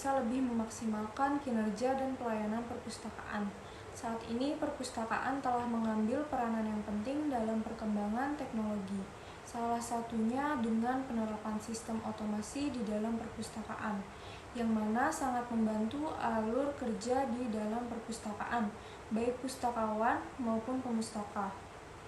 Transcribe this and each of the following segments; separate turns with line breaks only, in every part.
bisa lebih memaksimalkan kinerja dan pelayanan perpustakaan. Saat ini, perpustakaan telah mengambil peranan yang penting dalam perkembangan teknologi. Salah satunya dengan penerapan sistem otomasi di dalam perpustakaan, yang mana sangat membantu alur kerja di dalam perpustakaan, baik pustakawan maupun pemustaka.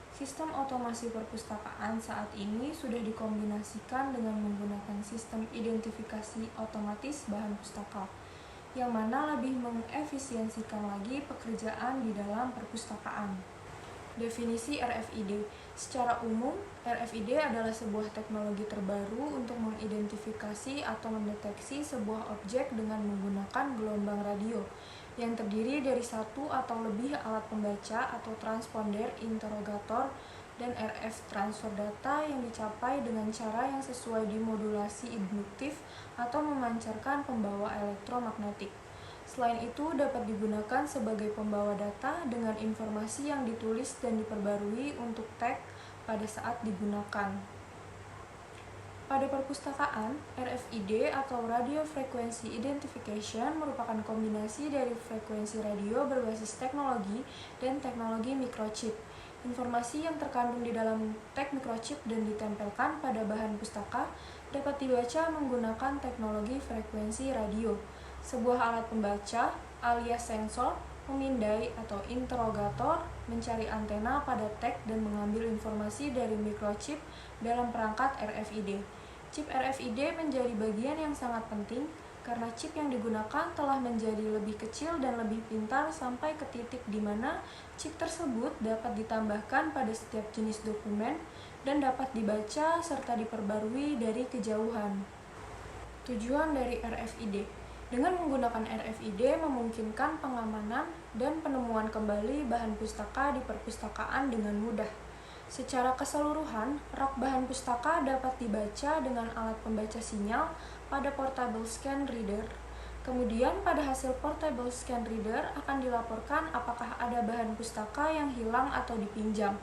Sistem otomasi perpustakaan saat ini sudah dikombinasikan dengan menggunakan sistem identifikasi otomatis bahan pustaka, yang mana lebih mengefisiensikan lagi pekerjaan di dalam perpustakaan. Definisi RFID. Secara umum, RFID adalah sebuah teknologi terbaru untuk mengidentifikasi atau mendeteksi sebuah objek dengan menggunakan gelombang radio, yang terdiri dari satu atau lebih alat pembaca atau transponder interogator dan RF transfer data yang dicapai dengan cara yang sesuai dimodulasi induktif atau memancarkan pembawa elektromagnetik. Selain itu, dapat digunakan sebagai pembawa data dengan informasi yang ditulis dan diperbarui untuk tag pada saat digunakan. Pada perpustakaan, RFID atau Radio Frequency Identification merupakan kombinasi dari frekuensi radio berbasis teknologi dan teknologi microchip. Informasi yang terkandung di dalam tag microchip dan ditempelkan pada bahan pustaka dapat dibaca menggunakan teknologi frekuensi radio. Sebuah alat pembaca alias sensor, memindai atau interogator mencari antena pada tag dan mengambil informasi dari microchip dalam perangkat RFID. Chip RFID menjadi bagian yang sangat penting karena chip yang digunakan telah menjadi lebih kecil dan lebih pintar sampai ke titik di mana chip tersebut dapat ditambahkan pada setiap jenis dokumen dan dapat dibaca serta diperbarui dari kejauhan. Tujuan dari RFID. Dengan menggunakan RFID memungkinkan pengamanan dan penemuan kembali bahan pustaka di perpustakaan dengan mudah. Secara keseluruhan, rak bahan pustaka dapat dibaca dengan alat pembaca sinyal pada portable scan reader. Kemudian pada hasil portable scan reader akan dilaporkan apakah ada bahan pustaka yang hilang atau dipinjam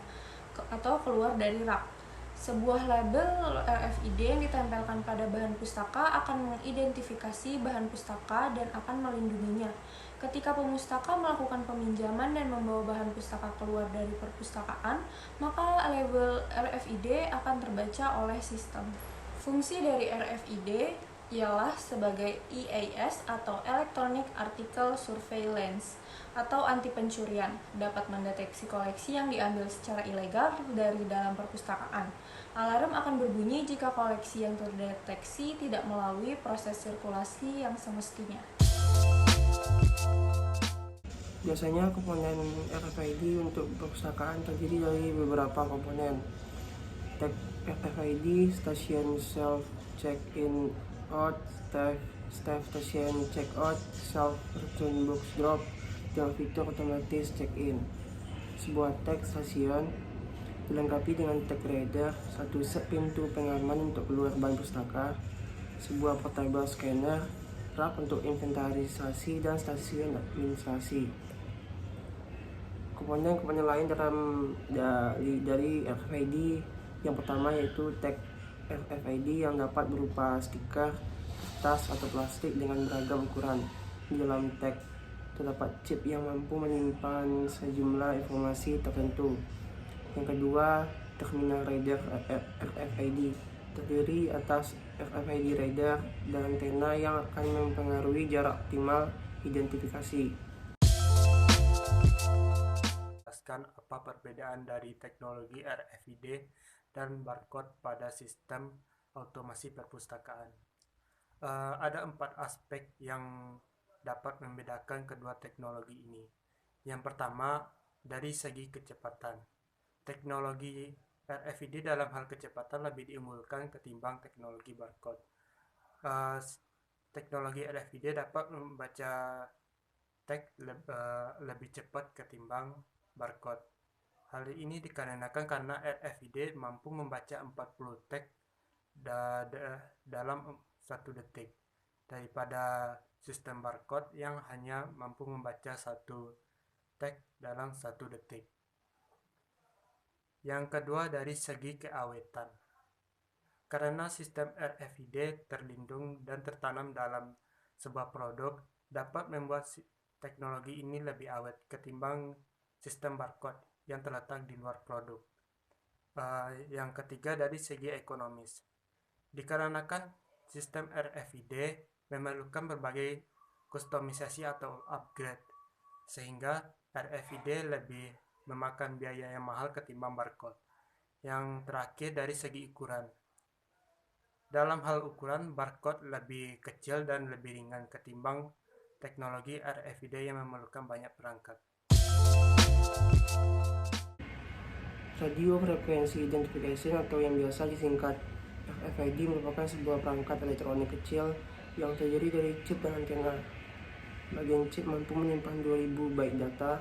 atau keluar dari rak. Sebuah label RFID yang ditempelkan pada bahan pustaka akan mengidentifikasi bahan pustaka dan akan melindunginya. Ketika pemustaka melakukan peminjaman dan membawa bahan pustaka keluar dari perpustakaan, maka label RFID akan terbaca oleh sistem. Fungsi dari RFID ialah sebagai EAS atau Electronic Article Surveillance atau anti pencurian, dapat mendeteksi koleksi yang diambil secara ilegal dari dalam perpustakaan. Alarm akan berbunyi jika koleksi yang terdeteksi tidak melalui proses sirkulasi yang semestinya.
Biasanya komponen RFID untuk perpustakaan terdiri dari beberapa komponen. Tag RFID, Station Self Check-in Out, Staff Station Check-out, Self Return Box Drop, dan fitur otomatis check-in. Sebuah tag stasiun dilengkapi dengan tag reader, satu set pintu pengaman untuk keluar bahan pustaka, sebuah portable scanner, rak untuk inventarisasi, dan stasiun administrasi. Komponen-komponen lain dari RFID yang pertama yaitu tag RFID yang dapat berupa stiker, kertas, atau plastik dengan beragam ukuran. Di dalam tag terdapat chip yang mampu menyimpan sejumlah informasi tertentu. Yang kedua, terminal reader RFID terdiri atas RFID reader dan antena yang akan mempengaruhi jarak optimal identifikasi.
Jelaskan apa perbedaan dari teknologi RFID dan barcode pada sistem otomasi perpustakaan. Ada 4 aspek yang dapat membedakan kedua teknologi ini. Yang pertama, dari segi kecepatan. Teknologi RFID dalam hal kecepatan lebih diunggulkan ketimbang teknologi barcode. Teknologi RFID dapat membaca tag lebih cepat ketimbang barcode. Hal ini dikarenakan karena RFID mampu membaca 40 tag dalam 1 detik daripada sistem barcode yang hanya mampu membaca 1 tag dalam 1 detik. Yang kedua, dari segi keawetan. Karena sistem RFID terlindung dan tertanam dalam sebuah produk dapat membuat teknologi ini lebih awet ketimbang sistem barcode yang terletak di luar produk. Yang ketiga, dari segi ekonomis. Dikarenakan sistem RFID memerlukan berbagai kustomisasi atau upgrade, sehingga RFID lebih memakan biaya yang mahal ketimbang barcode. Yang terakhir, dari segi ukuran. Dalam hal ukuran, barcode lebih kecil dan lebih ringan ketimbang teknologi RFID yang memerlukan banyak perangkat.
Radio Frequency Identification atau yang biasa disingkat RFID merupakan sebuah perangkat elektronik kecil yang terdiri dari chip dan antena. Bagian chip mampu menyimpan 2000 byte data.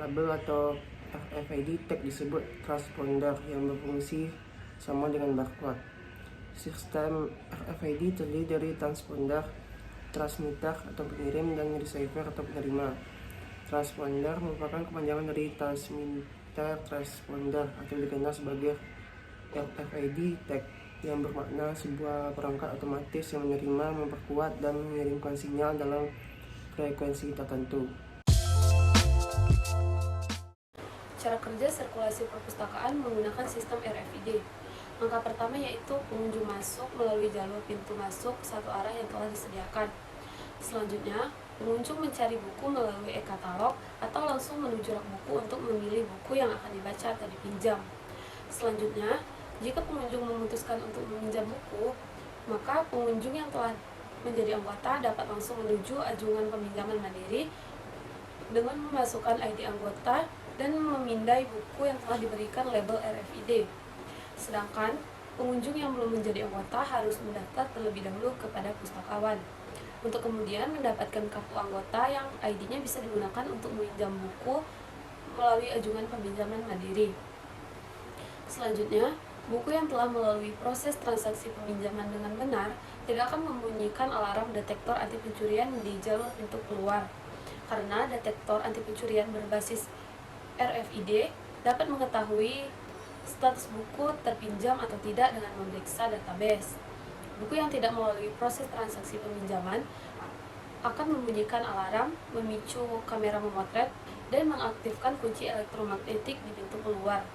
Label atau RFID tag disebut transponder yang berfungsi sama dengan barcode. Sistem RFID terdiri dari transponder, transmitter atau pengirim, dan receiver atau penerima. Transponder merupakan kepanjangan dari transmitter transponder atau dikenal sebagai RFID tag, yang bermakna sebuah perangkat otomatis yang menerima, memperkuat, dan mengirimkan sinyal dalam frekuensi tertentu.
Cara kerja sirkulasi perpustakaan menggunakan sistem RFID. Langkah pertama yaitu pengunjung masuk melalui jalur pintu masuk satu arah yang telah disediakan. Selanjutnya, pengunjung mencari buku melalui e-katalog atau langsung menuju rak buku untuk memilih buku yang akan dibaca atau dipinjam. Selanjutnya, jika pengunjung memutuskan untuk meminjam buku, maka pengunjung yang telah menjadi anggota dapat langsung menuju ajungan peminjaman mandiri dengan memasukkan ID anggota dan memindai buku yang telah diberikan label RFID. Sedangkan pengunjung yang belum menjadi anggota harus mendaftar terlebih dahulu kepada pustakawan untuk kemudian mendapatkan kartu anggota yang ID-nya bisa digunakan untuk meminjam buku melalui ajungan peminjaman mandiri. Selanjutnya, buku yang telah melalui proses transaksi peminjaman dengan benar tidak akan membunyikan alarm detektor anti pencurian di jalur pintu keluar, karena detektor anti pencurian berbasis RFID dapat mengetahui status buku terpinjam atau tidak dengan memeriksa database. Buku yang tidak melalui proses transaksi peminjaman akan membunyikan alarm, memicu kamera memotret, dan mengaktifkan kunci elektromagnetik di pintu keluar.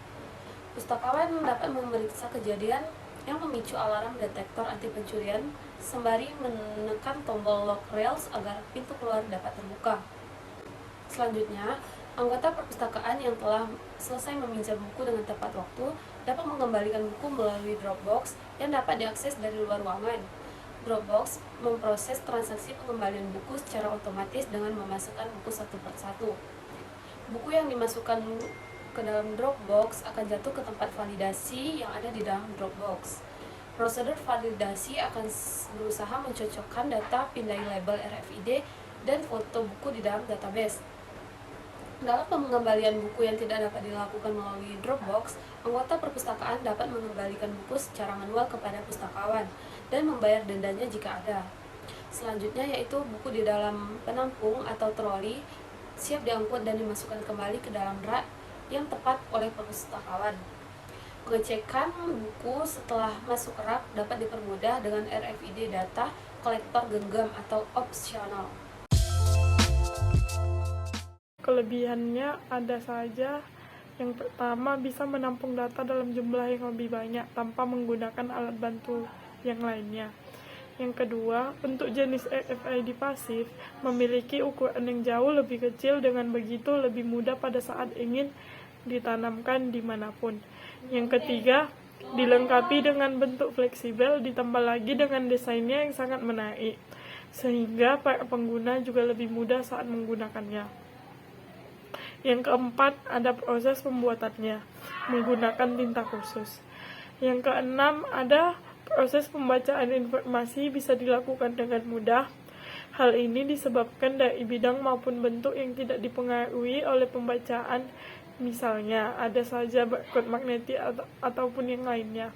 Pustakawan dapat memeriksa kejadian yang memicu alarm detektor anti pencurian sembari menekan tombol lock rails agar pintu keluar dapat terbuka. Selanjutnya, anggota perpustakaan yang telah selesai meminjam buku dengan tepat waktu dapat mengembalikan buku melalui Dropbox yang dapat diakses dari luar ruangan. Dropbox memproses transaksi pengembalian buku secara otomatis dengan memasukkan buku satu persatu. Buku yang dimasukkan ke dalam Dropbox akan jatuh ke tempat validasi yang ada di dalam Dropbox. Prosedur validasi akan berusaha mencocokkan data pindai label RFID dan foto buku di dalam database. Dalam pengembalian buku yang tidak dapat dilakukan melalui Dropbox, anggota perpustakaan dapat mengembalikan buku secara manual kepada pustakawan dan membayar dendanya jika ada. Selanjutnya yaitu buku di dalam penampung atau troli siap diangkut dan dimasukkan kembali ke dalam rak yang tepat oleh pustakawan. Pengecekan buku setelah masuk rak dapat dipermudah dengan RFID data kolektor genggam atau opsional.
Kelebihannya ada saja. Yang pertama, bisa menampung data dalam jumlah yang lebih banyak tanpa menggunakan alat bantu yang lainnya. Yang kedua, untuk jenis RFID pasif memiliki ukuran yang jauh lebih kecil, dengan begitu lebih mudah pada saat ingin ditanamkan dimanapun. Yang ketiga, dilengkapi dengan bentuk fleksibel, ditambah lagi dengan desainnya yang sangat menarik, sehingga para pengguna juga lebih mudah saat menggunakannya. Yang keempat, ada proses pembuatannya menggunakan tinta khusus. Yang keenam, ada proses pembacaan informasi bisa dilakukan dengan mudah. Hal ini disebabkan dari bidang maupun bentuk yang tidak dipengaruhi oleh pembacaan, misalnya ada saja barcode magnetik ataupun yang lainnya.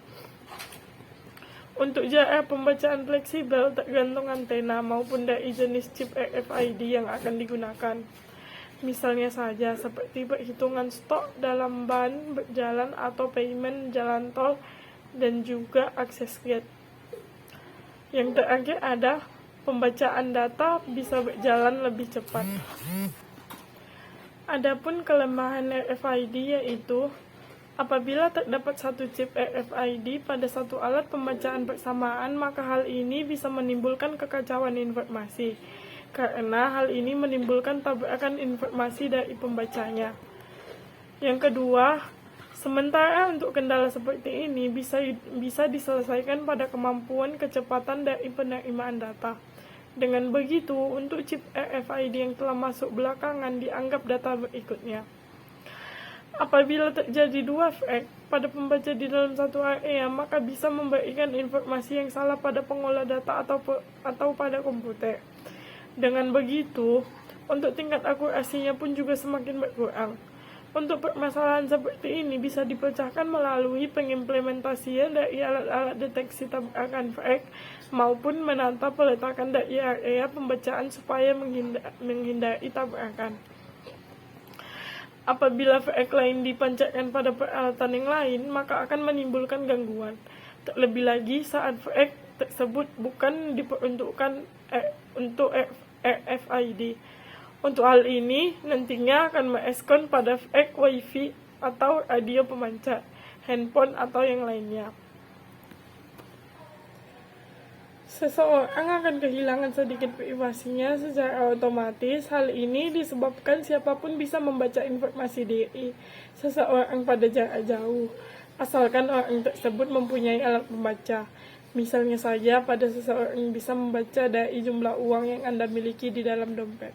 Untuk jarak pembacaan fleksibel tergantung antena maupun dari jenis chip RFID yang akan digunakan. Misalnya saja seperti perhitungan stok dalam ban berjalan atau payment jalan tol dan juga akses gate. Yang terakhir ada pembacaan data bisa berjalan lebih cepat. Adapun kelemahan RFID yaitu apabila terdapat satu chip RFID pada satu alat pembacaan bersamaan, maka hal ini bisa menimbulkan kekacauan informasi, karena hal ini menimbulkan tabrakan informasi dari pembacanya. Yang kedua, sementara untuk kendala seperti ini bisa diselesaikan pada kemampuan kecepatan dari penerimaan data. Dengan begitu, untuk chip RFID yang telah masuk belakangan dianggap data berikutnya. Apabila terjadi dua flag pada pembaca di dalam satu area, maka bisa memberikan informasi yang salah pada pengolah data atau pada komputer. Dengan begitu, untuk tingkat akurasinya pun juga semakin berkurang. Untuk permasalahan seperti ini bisa dipecahkan melalui pengimplementasian dari alat-alat deteksi tabrakan flag maupun menata peletakan dari area pembacaan supaya menghindari tabrakan. Apabila flag lain dipancarkan pada peralatan yang lain, maka akan menimbulkan gangguan. Terlebih lagi saat flag tersebut bukan diperuntukkan untuk RFID. Untuk hal ini, nantinya akan merespon pada flag Wi-Fi atau radio pemancar, handphone atau yang lainnya. Seseorang akan kehilangan sedikit privasinya secara otomatis. Hal ini disebabkan siapapun bisa membaca informasi diri seseorang pada jarak jauh, asalkan orang tersebut mempunyai alat pembaca. Misalnya saja pada seseorang bisa membaca dari jumlah uang yang Anda miliki di dalam dompet.